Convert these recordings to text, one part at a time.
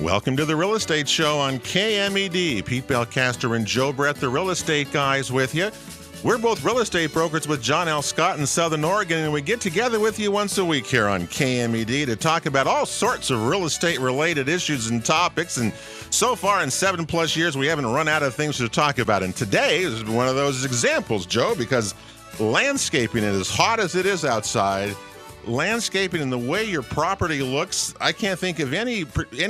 Welcome to the Real Estate Show on KMED. Pete Belcaster and Joe Brett, the real estate guys, with you. We're both real estate brokers with John L. Scott in Southern Oregon, and we get together with you once a week here on KMED to talk about all sorts of real estate-related issues and topics. And so far in 7+ years, we haven't run out of things to talk about. And today is one of those examples, Joe, because landscaping is as hot as it is outside. Landscaping and the way your property looks, I can't think of any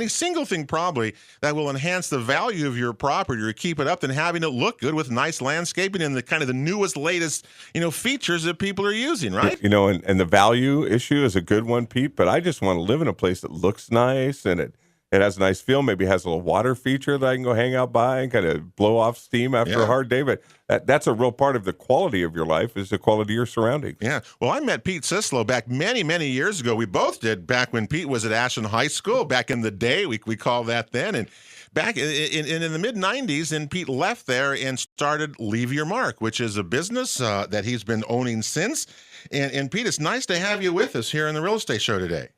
single thing probably that will enhance the value of your property or keep it up than having it look good with nice landscaping and the kind of the newest, latest, features that people are using, right? And the value issue is a good one, Pete, but I just want to live in a place that looks nice and it has a nice feel, maybe has a little water feature that I can go hang out by and kind of blow off steam after a hard day. But that's a real part of the quality of your life, is the quality of your surroundings. Yeah. Well, I met Pete Sislow back many, many years ago. We both did back when Pete was at Ashland High School back in the day. We called that then. And back in the mid-'90s, and Pete left there and started Leave Your Mark, which is a business that he's been owning since. And Pete, it's nice to have you with us here on the Real Estate Show today.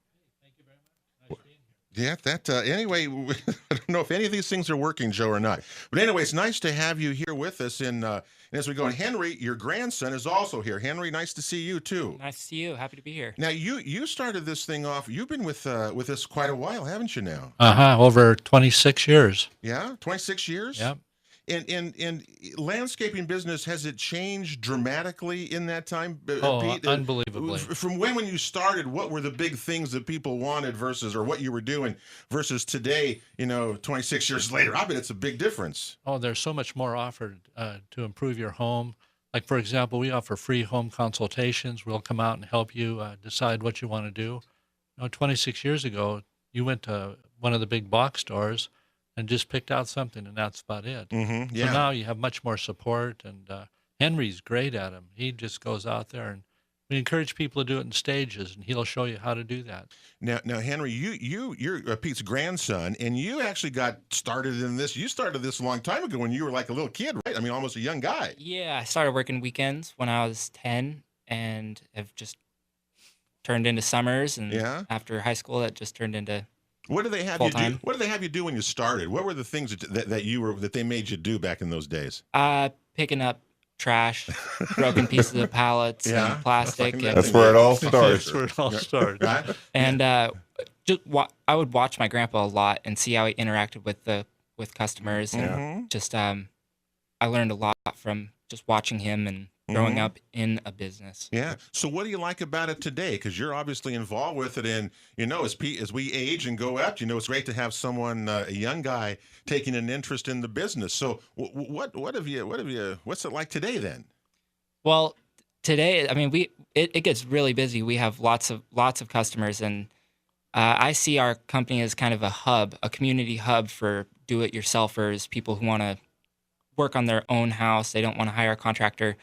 Yeah, anyway, I don't know if any of these things are working, Joe, or not. But anyway, it's nice to have you here with us. And as we go, and Henry, your grandson, is also here. Henry, nice to see you, too. Nice to see you. Happy to be here. Now, you started this thing off. You've been with us quite a while, haven't you now? Over 26 years. Yeah, 26 years? Yep. And landscaping business, has it changed dramatically in that time, Pete? Unbelievably. From when you started, what were the big things that people wanted or what you were doing versus today, 26 years later? I bet it's a big difference. Oh, there's so much more offered to improve your home. Like, for example, we offer free home consultations. We'll come out and help you decide what you want to do. 26 years ago, you went to one of the big box stores and just picked out something, and that's about it. Mm-hmm, yeah. So now you have much more support, and Henry's great at them. He just goes out there, and we encourage people to do it in stages, and he'll show you how to do that. Now, Henry, you're Pete's grandson, and you actually got started in this. You started this a long time ago when you were like a little kid, right? I mean, almost a young guy. Yeah, I started working weekends when I was 10, and have just turned into summers, and after high school, that just turned into What did they have full-time. you do? What did they have you do when you started? What were the things that they made you do back in those days? Picking up trash, broken pieces of pallets and plastic. That's where it all starts. That's where it all starts. Right? And I would watch my grandpa a lot and see how he interacted with customers. And just I learned a lot from just watching him and growing up in a business. Yeah. So what do you like about it today? Because you're obviously involved with it, and as we age and go up, it's great to have someone, a young guy, taking an interest in the business. So what's it like today then? Well, today, I mean, it gets really busy. We have lots of customers, and I see our company as kind of a community hub for do-it-yourselfers, people who want to work on their own house. They don't want to hire a contractor.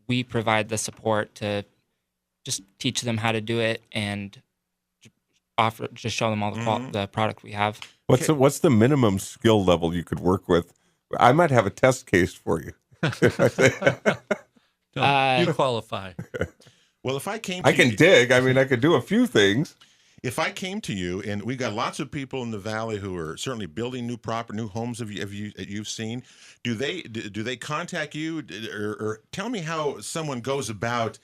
We provide the support to just teach them how to do it and show them all the product we have. What's the minimum skill level you could work with? I might have a test case for you. You qualify. Well, if I came, I can dig. I mean, I could do a few things. If I came to you, and we've got lots of people in the valley who are certainly building new homes you've seen, do they contact you or tell me how someone goes about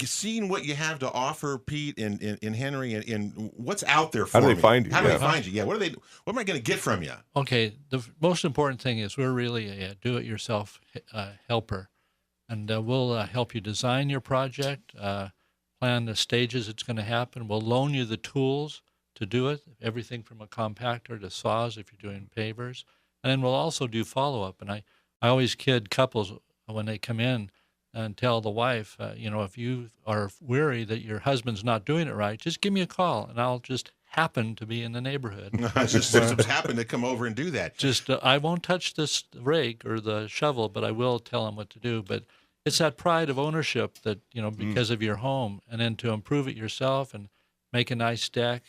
seeing what you have to offer, Pete and Henry, and what's out there for How do me? they find you? How do they find you? Yeah, what am I going to get from you? Okay, the most important thing is we're really a do-it-yourself helper, and we'll help you design your project, plan the stages it's going to happen. We'll loan you the tools to do it, everything from a compactor to saws if you're doing pavers. And then we'll also do follow-up. And I always kid couples when they come in and tell the wife, if you are weary that your husband's not doing it right, just give me a call, and I'll just happen to be in the neighborhood. just happen to come over and do that. I won't touch this rake or the shovel, but I will tell him what to do. But it's that pride of ownership that, because of your home, and then to improve it yourself and make a nice deck,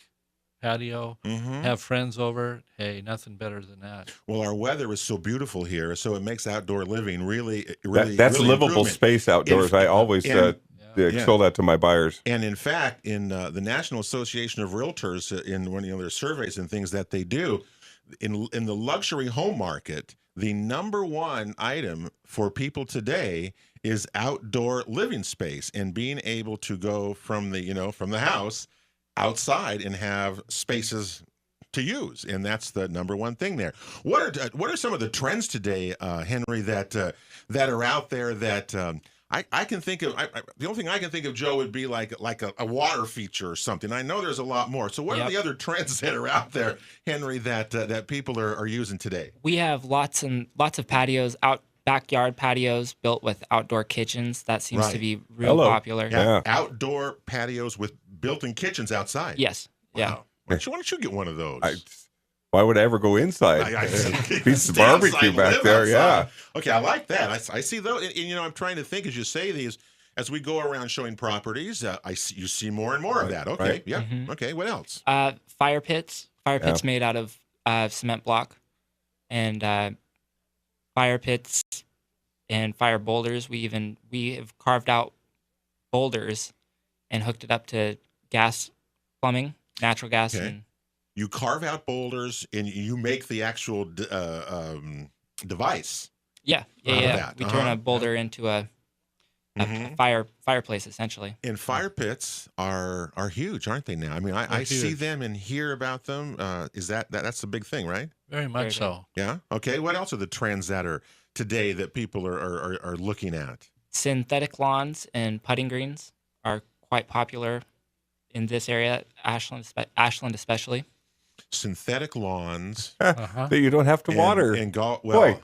patio, have friends over. Hey, nothing better than that. Well, our weather is so beautiful here, so it makes outdoor living really That's really livable space outdoors. I always said. extol that to my buyers. And in fact, in the National Association of Realtors, in one of their surveys and things that they do, in the luxury home market, the number one item for people today is outdoor living space and being able to go from the house outside and have spaces to use, and that's the number one thing there. What are some of the trends today, Henry, that are out there that I can think of? The only thing I can think of, Joe, would be like a water feature or something. I know there's a lot more. So what are the other trends that are out there, Henry, that people are using today? We have lots of patios, backyard patios built with outdoor kitchens. That seems to be real popular. Yeah. Outdoor patios with built-in kitchens outside. Yes. Wow. Yeah. Why don't you get one of those? Why would I ever go inside? Piece of barbecue back there, outside. Okay, I like that. I see those. And, I'm trying to think as you say these, as we go around showing properties, you see more and more of that. Okay, right. Yeah. Mm-hmm. Okay, what else? Fire pits made out of cement block, and fire pits and fire boulders. We have carved out boulders and hooked it up to gas plumbing, natural gas. Okay. And you carve out boulders and you make the actual device. Yeah. We turn a boulder into a fireplace, essentially. And fire pits are huge, aren't they now? I mean, I see them and hear about them. Is that's the big thing, right? Very much so. Yeah. Okay. What else are the trends that are today that people are looking at? Synthetic lawns and putting greens are quite popular in this area, Ashland especially. Synthetic lawns that you don't have to water. And golf. Boy,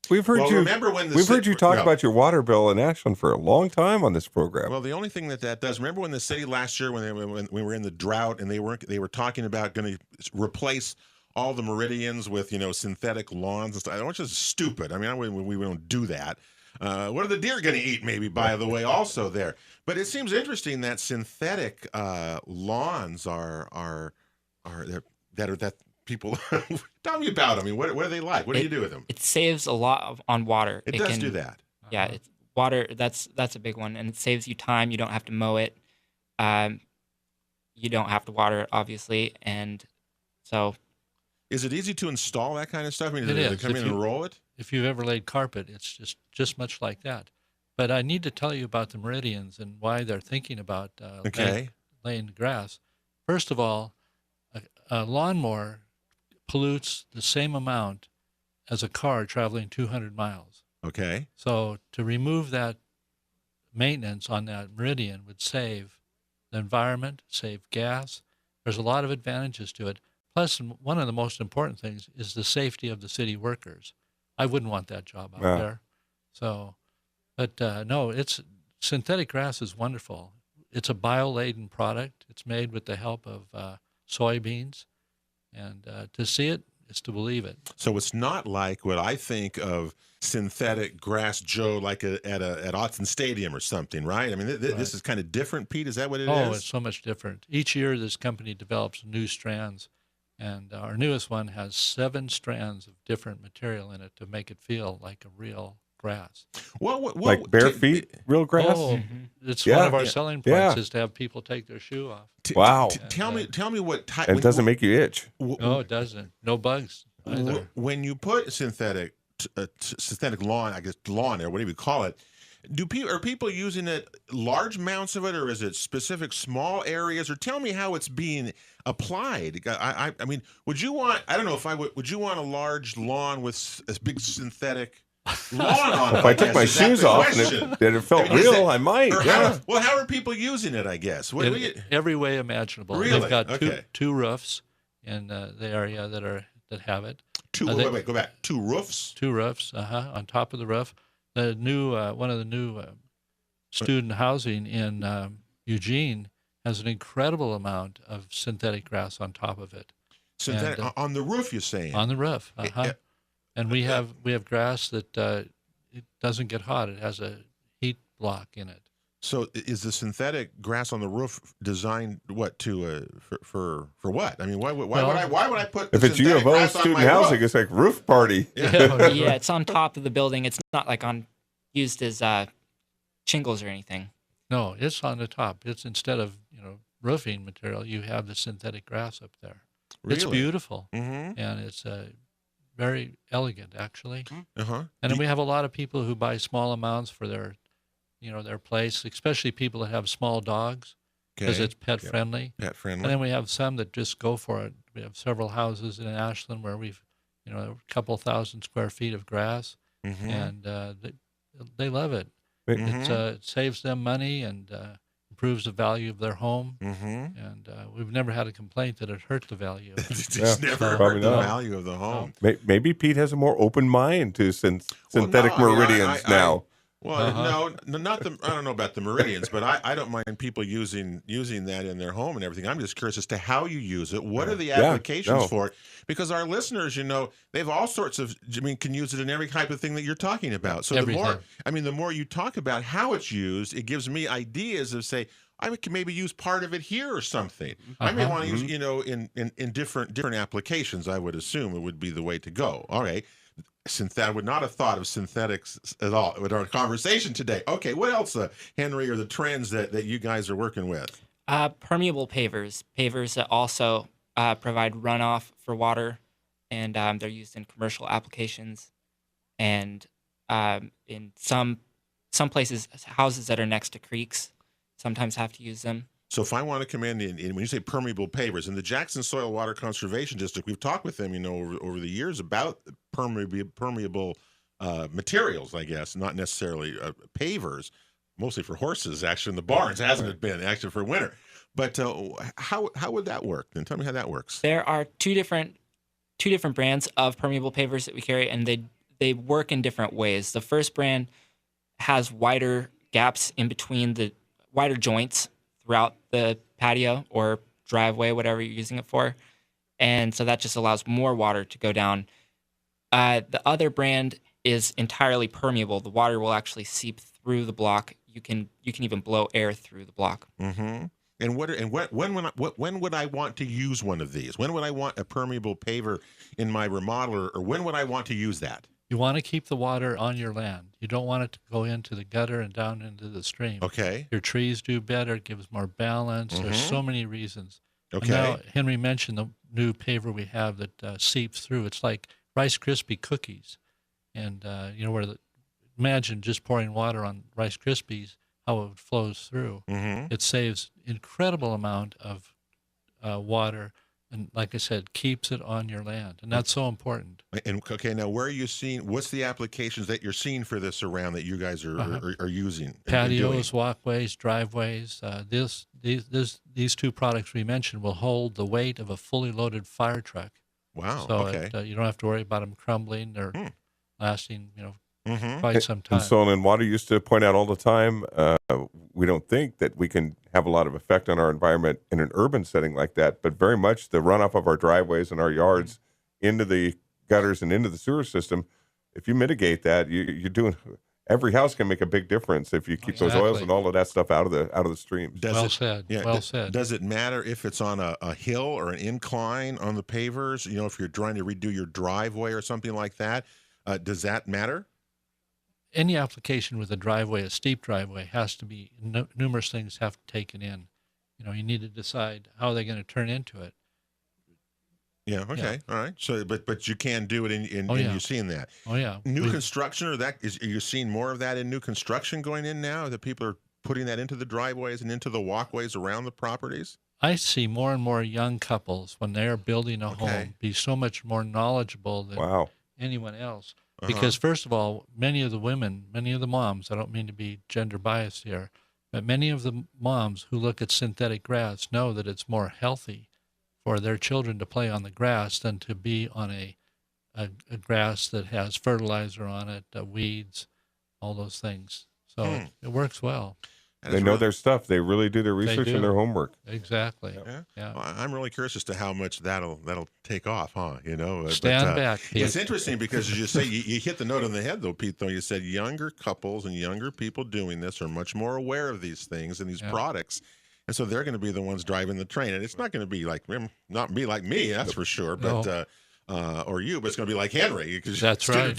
we've heard you talk about your water bill in Ashland for a long time on this program. Well, the only thing that does, remember when the city last year when we were in the drought and they were talking about going to replace all the meridians with synthetic lawns and stuff, which is stupid. I mean, we don't do that. What are the deer going to eat? Maybe, by the way, also there. But it seems interesting that synthetic lawns are that people tell me about them. I mean, what are they like? What do you do with them? It saves a lot on water. It does do that. Yeah, it's water. That's a big one, and it saves you time. You don't have to mow it. You don't have to water it, obviously, and so. Is it easy to install that kind of stuff? I mean, it is. They come in and roll it? If you've ever laid carpet, it's just much like that. But I need to tell you about the meridians and why they're thinking about laying grass. First of all, a lawnmower pollutes the same amount as a car traveling 200 miles. Okay. So to remove that maintenance on that meridian would save the environment, save gas. There's a lot of advantages to it. Plus, one of the most important things is the safety of the city workers. I wouldn't want that job out there. So, but no, synthetic grass is wonderful. It's a bio-laden product. It's made with the help of soybeans, and to see it is to believe it. So it's not like what I think of synthetic grass, Joe, like at Autzen Stadium or something, right? I mean, this is kind of different, Pete. Is that what it is? Oh, it's so much different. Each year, this company develops new strands. And our newest one has 7 strands of different material in it to make it feel like a real grass. Like bare feet, real grass? Oh, it's one of our selling points is to have people take their shoe off. Wow. Tell me what type. And it doesn't make you itch. No, it doesn't. No bugs either. When you put synthetic lawn, I guess lawn or whatever you call it, are people using it large amounts of it, or is it specific small areas? Or tell me how it's being applied. I mean, would you want a large lawn with a big synthetic lawn on it? If I took my shoes off and it felt real, I might. How are people using it? I guess every way imaginable. Really? They've got two roofs in the area that have it. Go back. 2 roofs. 2 roofs. On top of the roof. The new one of the new student housing in Eugene has an incredible amount of synthetic grass on top of it. Synthetic on the roof, you're saying? On the roof, and we have grass that it doesn't get hot. It has a heat block in it. So is the synthetic grass on the roof designed for what? I mean, why would I put? If it's U of O student housing, it's like roof party. Yeah, it's on top of the building. It's not like used as shingles or anything. No, it's on the top. It's instead of roofing material, you have the synthetic grass up there. Really? It's beautiful, Mm-hmm. and it's very elegant actually. Uh-huh. And then we have a lot of people who buy small amounts for their place, especially people that have small dogs because Okay. it's pet friendly. Pet And friendly. then we have some that just go for it. We have several houses in Ashland where we've, a couple thousand square feet of grass, Mm-hmm. and they love it. Mm-hmm. It saves them money and improves the value of their home. Mm-hmm. And we've never had a complaint that it hurt the value. It's never So, hurt the not. value of the home. Maybe Pete has a more open mind to synthetic Well, no, I mean, meridians now. Well, Uh-huh. no, not the. I don't know about the meridians, but I don't mind people using that in their home and everything. I'm just curious as to how you use it. What are the applications for it? Because our listeners, they've all sorts of. I mean, can use it in every type of thing that you're talking about. So Everything. the more you talk about how it's used, it gives me ideas of say. I can maybe use part of it here or something. I may want to use, in different applications. I would assume it would be the way to go. All right. I would not have thought of synthetics at all with our conversation today. Okay, what else, Henry, are the trends that you guys are working with? Permeable pavers that also provide runoff for water, and they're used in commercial applications, and in some places, houses that are next to creeks sometimes have to use them. So if I want to come in, and when you say permeable pavers, in the Jackson Soil Water Conservation District, we've talked with them, over the years about permeable materials, I guess, not necessarily pavers, mostly for horses, actually, in the barns, hasn't it been, actually, for winter. But how would that work? Then tell me how that works. There are two different brands of permeable pavers that we carry, and they work in different ways. The first brand has wider gaps in between the wider joints throughout the patio or driveway, whatever you're using it for. And so that just allows more water to go down. The other brand is entirely permeable. The water will actually seep through the block. You can even blow air through the block. Mm-hmm. And when would I want to use one of these? When would I want a permeable paver in my remodeler, or when would I want to use that? You want to keep the water on your land. You don't want it to go into the gutter and down into the stream. Okay. Your trees do better. It gives more balance. There's so many reasons. Okay. And now, Henry mentioned the new paver we have that seeps through. It's like Rice Krispie cookies. And, imagine just pouring water on Rice Krispies, how it flows through. Mm-hmm. It saves incredible amount of water. And like I said, keeps it on your land. And that's so important. And okay, now where are you seeing? What's the applications that you're seeing for this around that you guys are using? And Patios, walkways, driveways. These two products we mentioned will hold the weight of a fully loaded fire truck. Wow. So okay. you don't have to worry about them crumbling. They're lasting, Mm-hmm. And quite some time. so, and Water used to point out all the time, we don't think that we can have a lot of effect on our environment in an urban setting like that, but very much the runoff of our driveways and our yards into the gutters and into the sewer system. If you mitigate that, you're doing. Every house can make a big difference if you keep those oils and all of that stuff out of the streams. Well said. Yeah, well said. Does it matter if it's on a hill or an incline on the pavers? If you're trying to redo your driveway or something like that, does that matter? Any application with a steep driveway, has to be numerous things have to be taken in. You need to decide how they're going to turn into it. Yeah. Okay. All right. So, but you can do it in yeah. you're seeing that. Oh yeah. New construction, are you seeing more of that in new construction going in now? That people are putting that into the driveways and into the walkways around the properties? I see more and more young couples when they're building a home be so much more knowledgeable than anyone else. Because first of all, many of the moms, I don't mean to be gender biased here, but many of the moms who look at synthetic grass know that it's more healthy for their children to play on the grass than to be on a grass that has fertilizer on it, weeds, all those things. So it works well. They know their stuff. They really do their research and their homework. Exactly. Yeah. Well, I'm really curious as to how much that'll take off, huh? Stand back, Pete. It's interesting because, as you say, you hit the note on the head, though, Pete. Though you said younger couples and younger people doing this are much more aware of these things and these products, and so they're going to be the ones driving the train. And it's not going to be like me, that's for sure. But or you, but it's going to be like Henry, because that's right.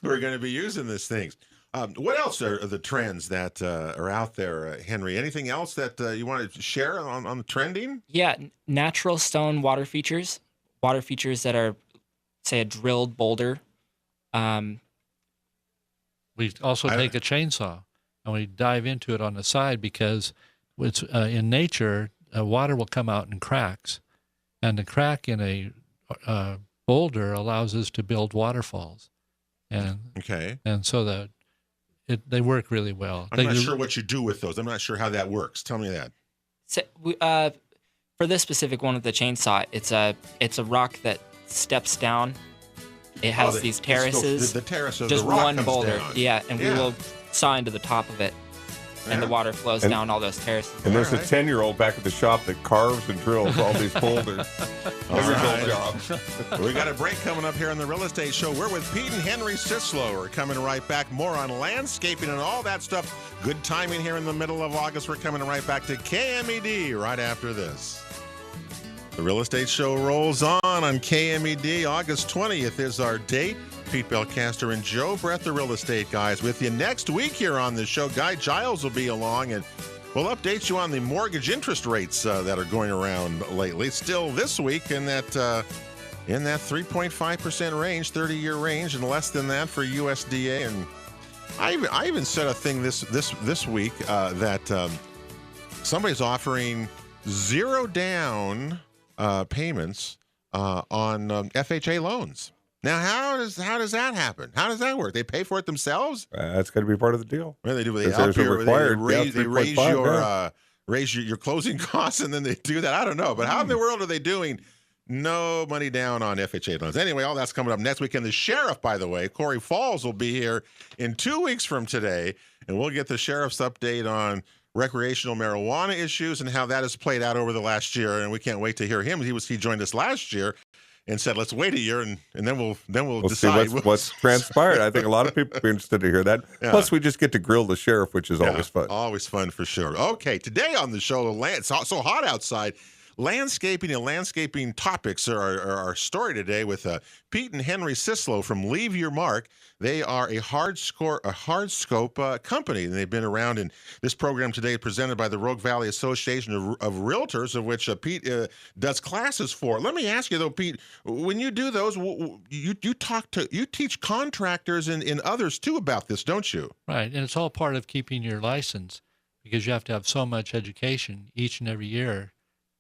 We're going to be using these things. What else are the trends that are out there, Henry? Anything else that you want to share on the trending? Yeah, natural stone water features that are, say, a drilled boulder. We also take a chainsaw and we dive into it on the side because it's in nature, water will come out in cracks, and the crack in a boulder allows us to build waterfalls, and so they work really well. I'm not sure what you do with those. I'm not sure how that works. Tell me that. So, for this specific one with the chainsaw, it's a rock that steps down. It has these terraces. The terraces. Just the rock one comes boulder. down. Yeah, and we will saw into the top of it. And the water flows down all those terraces. And there's a 10-year-old back at the shop that carves and drills all these boulders. Job. We got a break coming up here on the Real Estate Show. We're with Pete and Henry Sislo. We're coming right back. More on landscaping and all that stuff. Good timing here in the middle of August. We're coming right back to KMED right after this. The Real Estate Show rolls on KMED. August 20th is our date. Pete Belcaster and Joe Brett, the Real Estate Guys, with you next week here on the show. Guy Giles will be along, and we'll update you on the mortgage interest rates that are going around lately. Still this week in that 3.5% range, 30-year range, and less than that for USDA. And I even said a thing this week that somebody's offering zero down payments on FHA loans. Now, how does that happen? How does that work? They pay for it themselves? That's going to be part of the deal. Well, they do. They up your, they raise your closing costs, and then they do that. I don't know, but how in the world are they doing no money down on FHA loans? Anyway, all that's coming up next week. And the sheriff, by the way, Corey Falls, will be here in 2 weeks from today, and we'll get the sheriff's update on recreational marijuana issues and how that has played out over the last year. And we can't wait to hear him. He joined us last year and said, let's wait a year and then we'll decide see what's transpired. I think a lot of people will be interested to hear that. Yeah. Plus, we just get to grill the sheriff, which is always fun. Always fun for sure. Okay, today on the show, it's so hot outside. Landscaping and landscaping topics are our story today with Pete and Henry Sislo from Leave Your Mark. They are a hardscope company, and they've been around. In this program today presented by the Rogue Valley Association of Realtors, of which Pete does classes for. Let me ask you though, Pete, when you do those, you teach contractors and others too about this, don't you? Right, and it's all part of keeping your license because you have to have so much education each and every year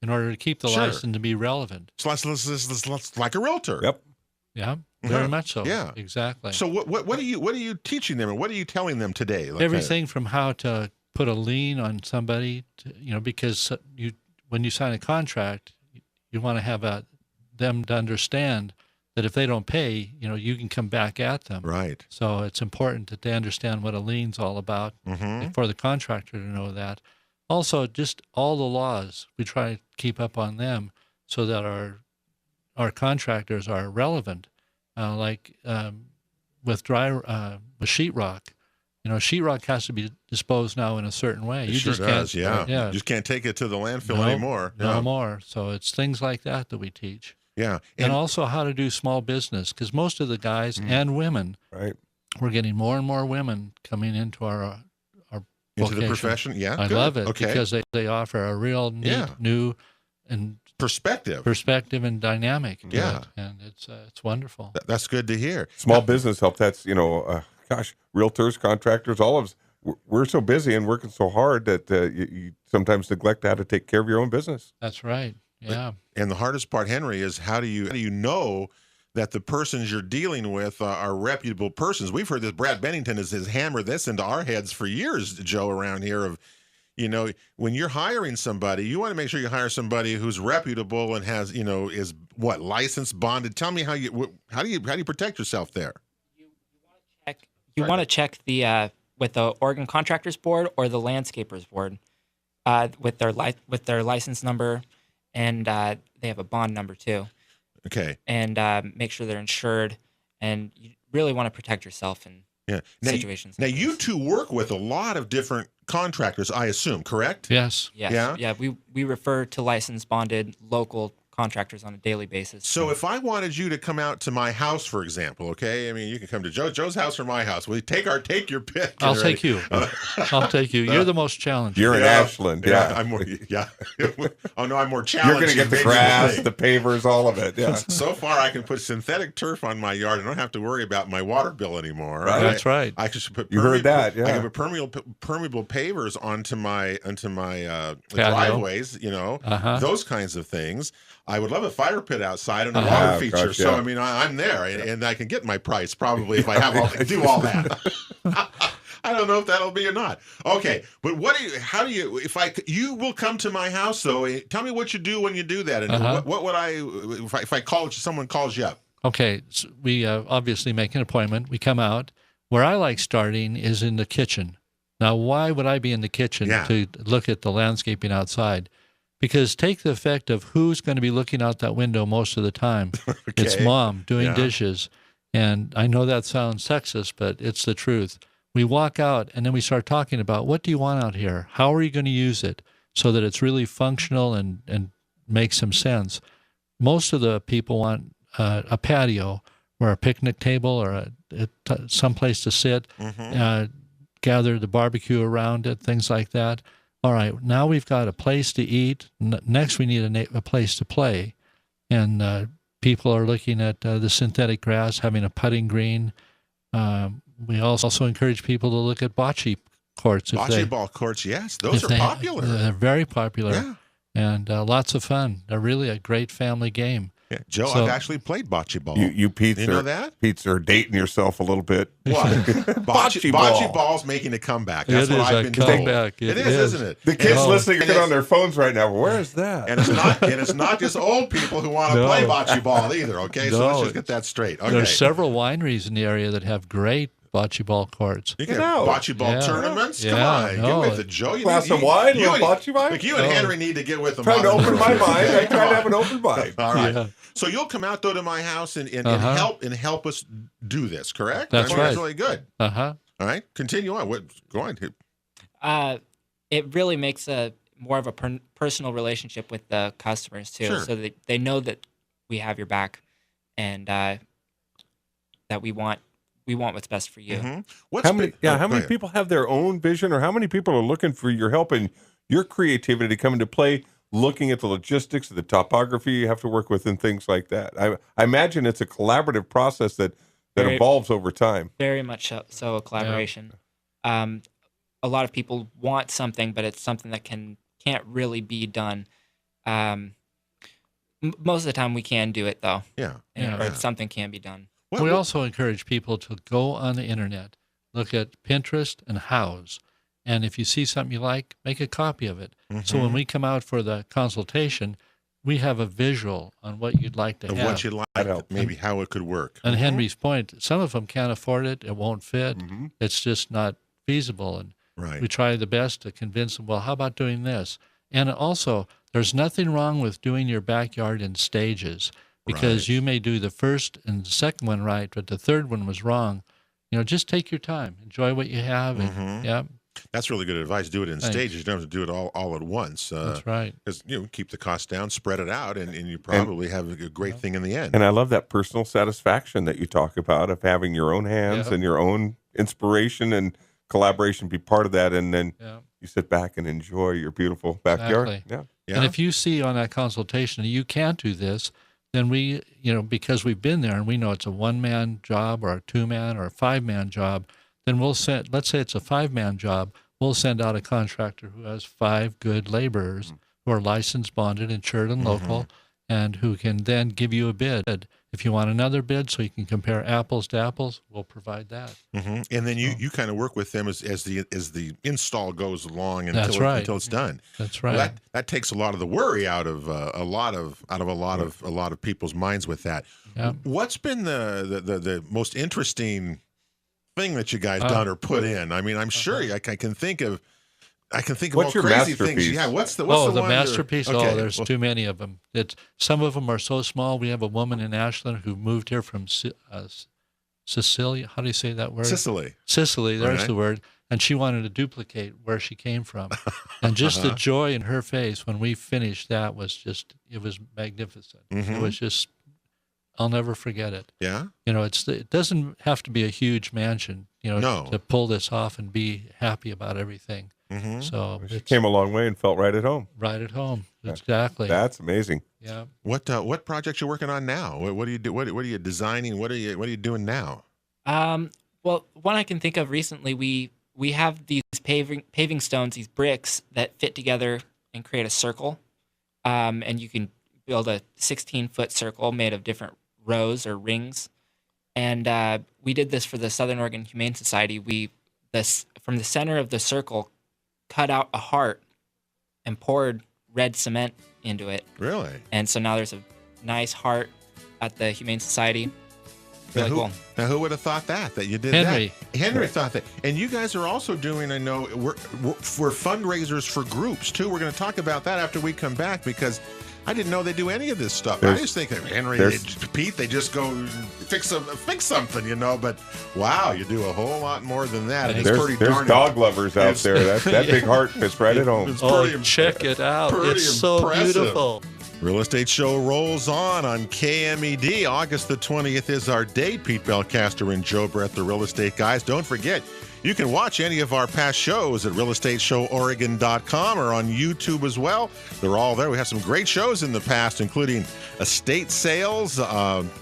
in order to keep the license to be relevant. So let's like a realtor. Yep. Yeah, very much so. Yeah, exactly. So what are you teaching them, and what are you telling them today? Everything from how to put a lien on somebody, because when you sign a contract, you want to have them to understand that if they don't pay, you can come back at them. Right. So it's important that they understand what a lien's all about for the contractor to know that. Also, just all the laws, we try to keep up on them so that our contractors are relevant. With sheetrock, sheetrock has to be disposed now in a certain way. You just can't take it to the landfill anymore. No more. So it's things like that we teach. Yeah. And also how to do small business, because most of the guys and women, we're getting more and more women cominto into the profession. Yeah, I love it because they offer a real neat, new, and perspective and dynamic. Yeah, and it's wonderful. That's good to hear. Small business help. That's realtors, contractors, all of us. We're so busy and working so hard that you sometimes neglect how to take care of your own business. That's right. Yeah. And the hardest part, Henry, is how do you know that the persons you're dealing with are reputable persons? We've heard this. Brad Bennington has hammered this into our heads for years, Joe, around here of, when you're hiring somebody, you want to make sure you hire somebody who's reputable and has, is licensed, bonded. Tell me how do you protect yourself there? You want to check the with the Oregon Contractors Board or the Landscapers Board with their license number, and they have a bond number too. Okay. And make sure they're insured, and you really want to protect yourself in situations. Now, you two work with a lot of different contractors, I assume, correct? Yes. Yeah. We refer to licensed, bonded, local contractors on a daily basis. So if I wanted you to come out to my house, for example, okay, I mean, you can come to Joe's house or my house. We take your pick. I'll take you. I'll take you. You're the most challenging. You're in Ashland. Yeah. I'm more. Yeah. Oh no, I'm more challenging. You're going to get the grass, the pavers, all of it. Yeah. So far, I can put synthetic turf on my yard. I don't have to worry about my water bill anymore. Right. That's right. I just put. You heard that? Yeah. I can put permeable pavers onto my driveways. You know, those kinds of things. I would love a fire pit outside and a water feature. Gosh, so I mean, I'm there, and I can get my price probably if I have do all that. I don't know if that'll be or not. Okay, but you will come to my house though. Tell me what you do when you do that, and what would if I call someone calls you up? Okay, so we obviously make an appointment. We come out. Where I like starting is in the kitchen. Now, why would I be in the kitchen to look at the landscaping outside? Because take the effect of who's going to be looking out that window most of the time. Okay. It's mom doing dishes. And I know that sounds sexist, but it's the truth. We walk out and then we start talking about, what do you want out here? How are you going to use it so that it's really functional and makes some sense? Most of the people want a patio or a picnic table or some place to sit, gather the barbecue around it, things like that. All right, now we've got a place to eat. Next, we need a place to play. And people are looking at the synthetic grass, having a putting green. We also encourage people to look at bocce courts. Bocce ball courts, yes. Those are popular. They're very popular. Yeah. And lots of fun. They're really a great family game. Yeah. Joe, I've actually played bocce ball. You Pete, you know that? Pete's are dating yourself a little bit. What? Bocce ball's making a comeback. That's what I've been told. Comeback. It is, isn't it? The kids listening are on their phones right now. Where is that? And it's not just old people who want to play bocce ball either. Okay, so let's just get that straight. Okay. There's several wineries in the area that have great bocce ball courts. You can have bocce ball tournaments. Come on, get with it, Joe. Glass of wine, bocce wine. Like you and Henry need to get with them. Trying to open my mind. I try to have an open mind. All right. Yeah. So you'll come out though to my house and help us do this, correct? That's right. That's really good. Uh-huh. All right, continue on. Go on. It really makes more of a personal relationship with the customers too, so that they know that we have your back, and that we want what's best for you. Mm-hmm. How many people have their own vision, or how many people are looking for your help and your creativity to come into play? Looking at the logistics of the topography you have to work with and things like that. I imagine it's a collaborative process that evolves over time. Very much so a collaboration. Yeah. A lot of people want something, but it's something that can't really be done. Most of the time we can do it though. Or something can be done. We also encourage people to go on the internet, look at Pinterest and Houzz. And if you see something you like, make a copy of it. Mm-hmm. So when we come out for the consultation, we have a visual on what you'd like to have. Of what you'd like, maybe how it could work. And Henry's point, some of them can't afford it. It won't fit. Mm-hmm. It's just not feasible. And we try the best to convince them, well, how about doing this? And also, there's nothing wrong with doing your backyard in stages, because you may do the first and the second one right, but the third one was wrong. Just take your time. Enjoy what you have. And, That's really good advice. Do it in stages. You don't have to do it all at once. That's right. Because keep the cost down, spread it out, and you probably have a great thing in the end. And I love that personal satisfaction that you talk about of having your own hands and your own inspiration and collaboration be part of that, and then you sit back and enjoy your beautiful backyard. Exactly. Yeah. And if you see on that consultation you can't do this, then we, because we've been there and we know it's a one-man job or a two-man or a five-man job, then we'll send, let's say it's a five-man job, we'll send out a contractor who has 5 good laborers who are licensed, bonded, insured, and local, and who can then give you a bid. If you want another bid so you can compare apples to apples, we'll provide that. And then you kind of work with them as the install goes along until it's done. That's right. Well, that takes a lot of the worry out of a lot of people's minds with that. Yeah. What's been the most interesting thing that you guys done or put in? I mean, I'm sure I can think of what's all your crazy masterpiece? things. Yeah, what's the the masterpiece? There's too many of them. Some of them are so small. We have a woman in Ashland who moved here from Sicily. How do you say that word? Sicily. There's the word. and she wanted to duplicate where she came from. And just the joy in her face when we finished that was it was magnificent. Mm-hmm. It was just, I'll never forget it. Yeah. It doesn't have to be a huge mansion, No. to pull this off and be happy about everything. Mm-hmm. So She came a long way and felt right at home. right at home. Exactly. That's amazing. Yeah. What projects you working on now? What do you do? What are you designing? What are you doing now? Well, one I can think of recently, we have these paving stones, these bricks that fit together and create a circle, and you can build a 16-foot circle made of different rows or rings. And we did this for the Southern Oregon Humane Society. From the center of the circle, cut out a heart and poured red cement into it. Really? And so now there's a nice heart at the Humane Society. Really cool. Now, who would have thought that you did Henry. that? Henry thought that. And you guys are also doing, I know, we're fundraisers for groups, too. We're going to talk about that after we come back, because I didn't know they do any of this stuff. I just think that Pete, they just go fix something, But wow, you do a whole lot more than that. And There's dog lovers out there. That big heart fits right at home. Check it out. Pretty It's so impressive. beautiful. Real Estate Show rolls on KMED. August the 20th is our date. Pete Belcaster and Joe Brett, the Real Estate Guys. Don't forget, you can watch any of our past shows at realestateshoworegon.com or on YouTube as well. They're all there. We have some great shows in the past, including estate sales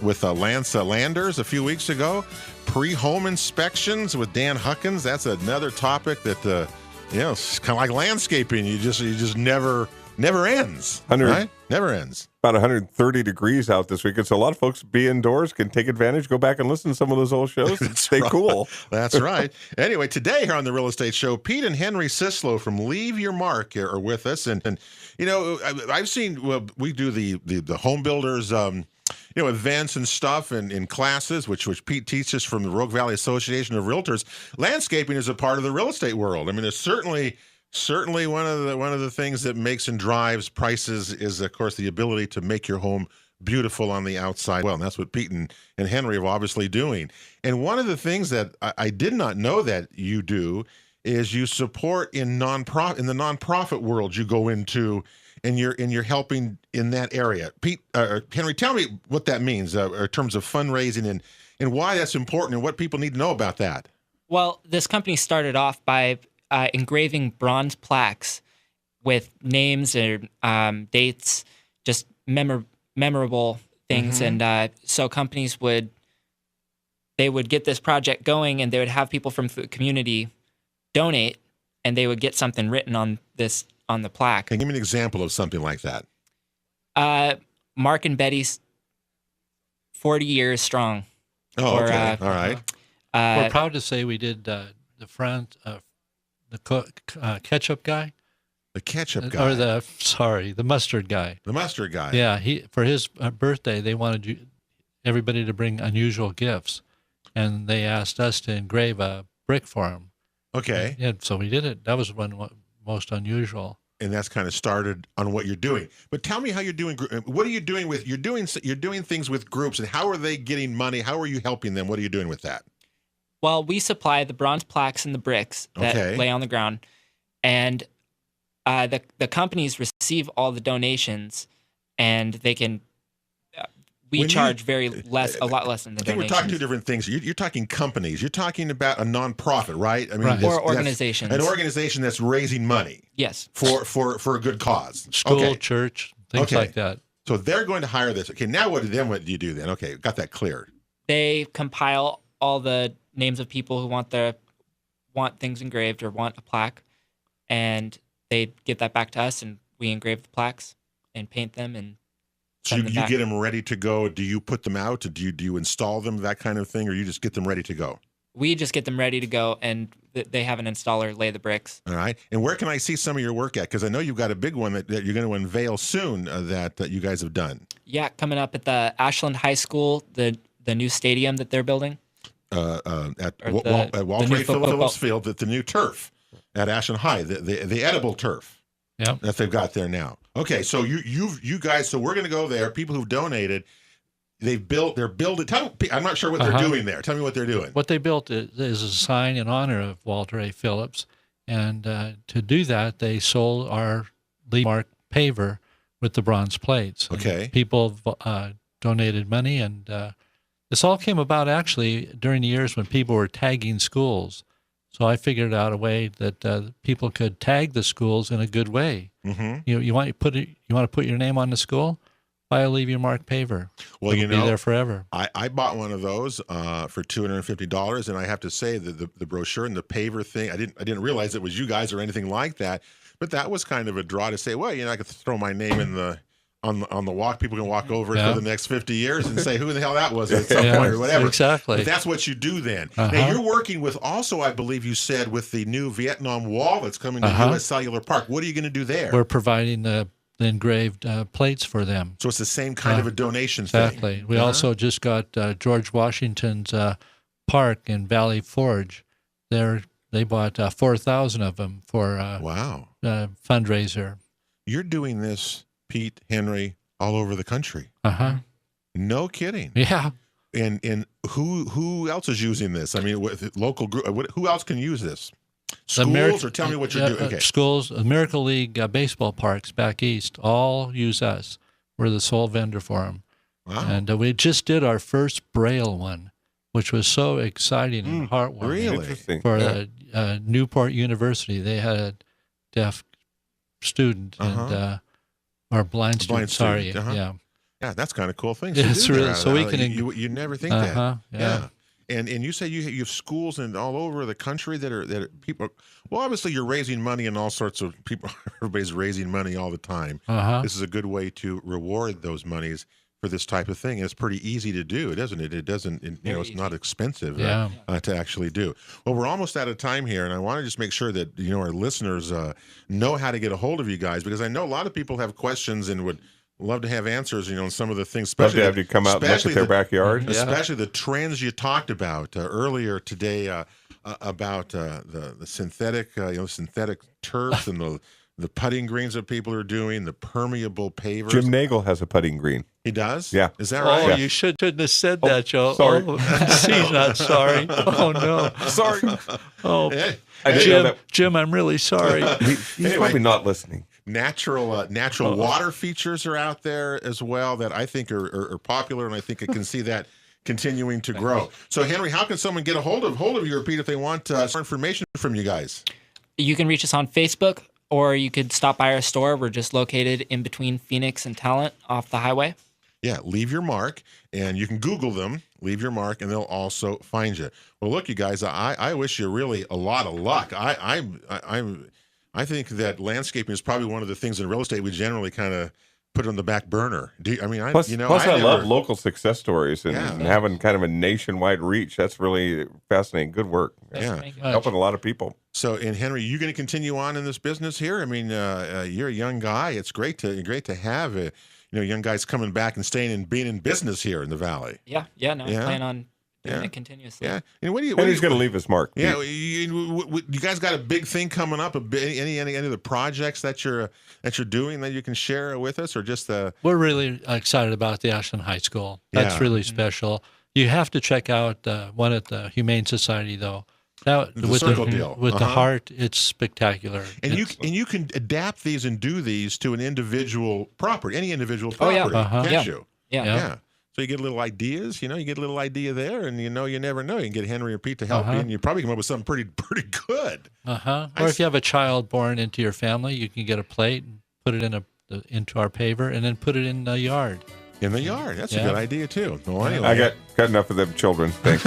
with Lance Landers a few weeks ago, pre-home inspections with Dan Huckins. That's another topic that, it's kind of like landscaping. You just never ends, right? Never ends. About 130 degrees out this weekend, so a lot of folks be indoors, can take advantage, go back and listen to some of those old shows and stay cool. That's right. Anyway, today here on the Real Estate Show, Pete and Henry Sislow from Leave Your Mark are with us. And I've seen, we do the home builders, events and stuff and in classes, which Pete teaches from the Rogue Valley Association of Realtors. Landscaping is a part of the real estate world. I mean, it's certainly one of the things that makes and drives prices is, of course, the ability to make your home beautiful on the outside. Well, and that's what Pete and Henry are obviously doing. And one of the things that I did not know that you do is you support in the nonprofit world you go into, and you're helping in that area. Pete, Henry, tell me what that means in terms of fundraising and why that's important and what people need to know about that. Well, this company started off by engraving bronze plaques with names and dates, just memorable things. Mm-hmm. And so companies would get this project going, and they would have people from the community donate, and they would get something written on the plaque. Can you give me an example of something like that? Mark and Betty's 40 years strong. Oh, okay. All right. We're proud to say we did the ketchup guy. The ketchup guy. Or the mustard guy. The mustard guy. Yeah, for his birthday, they wanted everybody to bring unusual gifts, and they asked us to engrave a brick for him. Okay. Yeah, so we did it. That was one most unusual. And that's kind of started on what you're doing. But tell me how you're doing. What are you doing you're doing things with groups, and how are they getting money? How are you helping them? What are you doing with that? Well, we supply the bronze plaques and the bricks that lay on the ground, and the companies receive all the donations, and they can. We charge a lot less than the donations. I think we're talking two different things. You're talking companies. You're talking about a nonprofit, right? I mean, right. Or organizations. An organization that's raising money. Yes. For a good cause. School, church, things like that. So they're going to hire this. Okay, now what do you do then? Okay, got that clear. They compile all the names of people who want things engraved or want a plaque, and they give that back to us, and we engrave the plaques and paint them and. So you get them ready to go. Do you put them out? Do you install them, that kind of thing, or you just get them ready to go? We just get them ready to go, and they have an installer lay the bricks. All right. And where can I see some of your work at? Because I know you've got a big one that you're going to unveil soon that you guys have done. Yeah, coming up at the Ashland High School, the new stadium that they're building. At Walter Phillips Field, the new turf at Ashland High, the edible turf. Yeah, that they've got there now. Okay, so you guys, so we're going to go there. People who've donated, they're building. I'm not sure what they're doing there. Tell me what they're doing. What they built is a sign in honor of Walter A. Phillips. And to do that, they sold our Lee Mark paver with the bronze plates. Okay. And people donated money, and this all came about actually during the years when people were tagging schools. So I figured out a way that people could tag the schools in a good way. Mm-hmm. You want to put your name on the school? Buy a Leave Your Mark paver. Well, It'll be there forever. I bought one of those for $250, and I have to say that the brochure and the paver thing, I didn't realize it was you guys or anything like that, but that was kind of a draw to say, well, I could throw my name in on the walk. People can walk over it for the next 50 years and say who the hell that was at some point or whatever. Exactly. But that's what you do then. Now you're working with also, I believe you said, with the new Vietnam Wall that's coming to U.S. Cellular Park. What are you going to do there? We're providing the engraved plates for them. So it's the same kind of a donation thing. Exactly. We also just got George Washington's park in Valley Forge. They bought 4,000 of them for wow fundraiser. You're doing this, Pete, Henry, all over the country. No kidding. Yeah. And who else is using this? I mean, with local group, who else can use this? Schools, or tell me what you're doing. Okay. Schools, Miracle League baseball parks back east, all use us. We're the sole vendor for them. Wow. And we just did our first Braille one, which was so exciting and heartwarming. Really? Interesting. For Newport University, they had a deaf student and or blind student. Sorry, yeah. Yeah, that's kind of cool thing. It's really so we can. You never think that. Yeah. And you say you have schools and all over the country that are people. Well, obviously you're raising money and all sorts of people. Everybody's raising money all the time. This is a good way to reward those monies for this type of thing. And it's pretty easy to do, doesn't it? It doesn't. It's not expensive to actually do. Well, we're almost out of time here, and I want to just make sure that our listeners know how to get a hold of you guys, because I know a lot of people have questions and would love to have answers, on some of the things. Love to have you come out and look at their backyard. Especially the trends you talked about earlier today about the synthetic, synthetic turfs and the putting greens that people are doing, the permeable pavers. Jim Nagel has a putting green. He does? Yeah. Is that right? Oh, you shouldn't have said that, Joe. Sorry. He's not sorry. Oh, no. Sorry. Oh, Hey, Jim, I'm really sorry. He's probably not listening. Natural water features are out there as well that I think are popular, and I think I can see that continuing to grow. So, Henry, how can someone get a hold of you, Pete, if they want more information from you guys? You can reach us on Facebook, or you could stop by our store. We're just located in between Phoenix and Talent off the highway. Yeah, Leave Your Mark, and you can Google them, Leave Your Mark, and they'll also find you. Well, look, you guys, I wish you really a lot of luck. I think that landscaping is probably one of the things in real estate we generally kind of put on the back burner. Plus, I love local success stories and having kind of a nationwide reach. That's really fascinating. Good work. Helping a lot of people. So, and Henry, you going to continue on in this business here? I mean, you're a young guy. It's great to have young guys coming back and staying and being in business here in the Valley. I plan on doing it continuously. Yeah. And he's going to leave his mark. Yeah. You guys got a big thing coming up? Any of the projects that you're doing that you can share with us, or just the? We're really excited about the Ashland High School. That's really special. You have to check out one at the Humane Society, though. With the heart, it's spectacular. And you can adapt these and do these to an individual property, any individual property, can't you? Yeah. So you get little ideas, you get a little idea there, and you never know. You can get Henry or Pete to help you, and you probably come up with something pretty good. Or if you have a child born into your family, you can get a plate and put it into our paver, and then put it in the yard. In the yard. That's a good idea, too. Well, anyway. I got enough of them children. Thanks.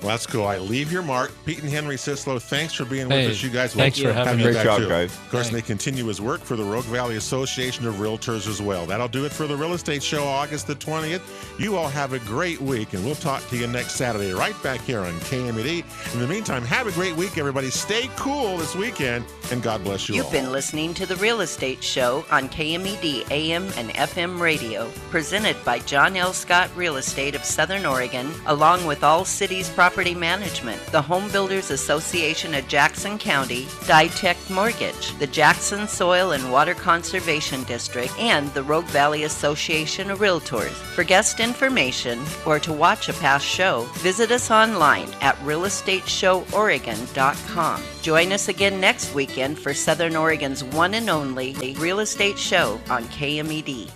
Well, that's cool. Leave Your Mark. Pete and Henry Sislo, thanks for being with us. You guys, thanks for having me. Great job, guys. Of course, they continue his work for the Rogue Valley Association of Realtors as well. That'll do it for the Real Estate Show, August the 20th. You all have a great week, and we'll talk to you next Saturday right back here on KMED. In the meantime, have a great week, everybody. Stay cool this weekend, and God bless you all. You've been listening to the Real Estate Show on KMED AM and FM radio, presented by John L. Scott Real Estate of Southern Oregon, along with All Cities Property Property Management, the Home Builders Association of Jackson County, Ditech Mortgage, the Jackson Soil and Water Conservation District, and the Rogue Valley Association of Realtors. For guest information or to watch a past show, visit us online at realestateshoworegon.com. Join us again next weekend for Southern Oregon's one and only Real Estate Show on KMED.